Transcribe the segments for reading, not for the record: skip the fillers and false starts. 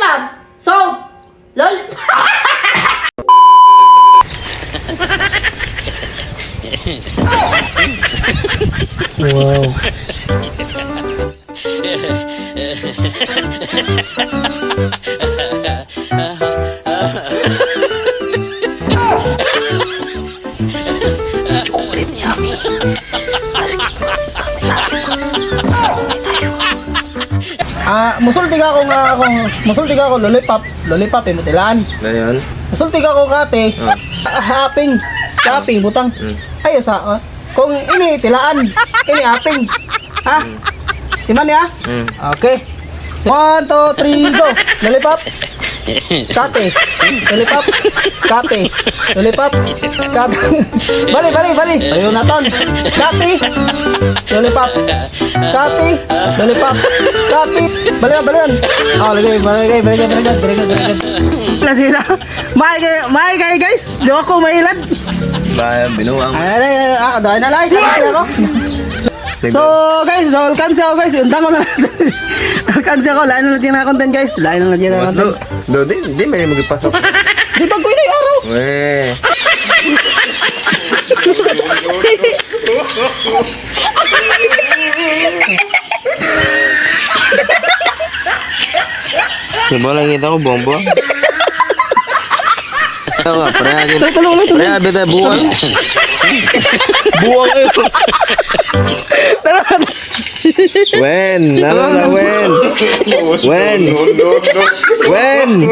lollipop. So, Wow. kulit niya, Ami. Musulti ka ako lollipop mutilan. Ngayon? Musulti ka ako kate. Aping butang. Ayo sa kung ini tilaan, ini aping. Ha? Timan ya? Okay. 1, 2, 3, go. Lollipop. Kate. Lollipop. Kate. Lollipop. Kate. Bali. Ayo naton. Kate. Lollipop. Kate. Lollipop. Kate. Balian. Oh, lagay. Lasira. May kay guys. Di ako mailad. Bayan, binuang. Ay, dahil na like. Ako. So guys, alkansi ako guys. Undang ko na. Alkansi ako. Lain na natin na content guys. Lain na natin na content. Di may magipasok. Di pag ko na yung araw. Weh. Coba lang kita ko bombo. Tahu apa? Pernah beta buang. Buang itu. Wen, nama Wen. Wen. Wen.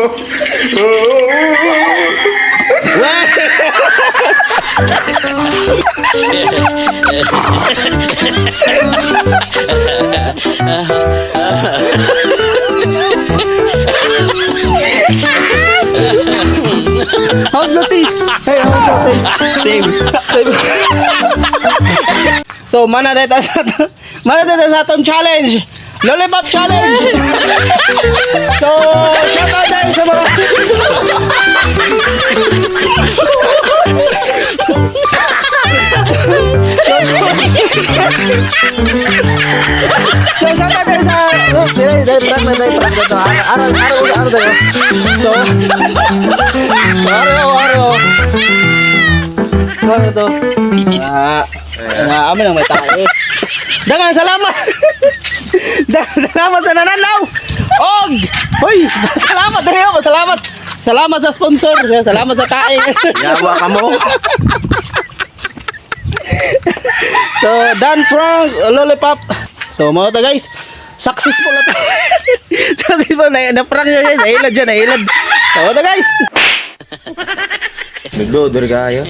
How's the taste? Hey, how's the taste? Same. So, mana dito sa atong challenge. Lollipop challenge. So, shout out din sa mga So, shout out din sa dahil prank na to. Araw tayo. So, araw. Ano to? Amin ang may tae. Dagan salamat. Salamat sa nananaw. Og! Hoy, salamat rin ako. Salamat sa sponsor. Salamat sa tae. Yawa ka mo. So, Dan Frank Lollipop. So, mga ta guys. Successful na to. Successful na prank niya guys. Nahilad. So, mga ta guys. Nagloader kayo.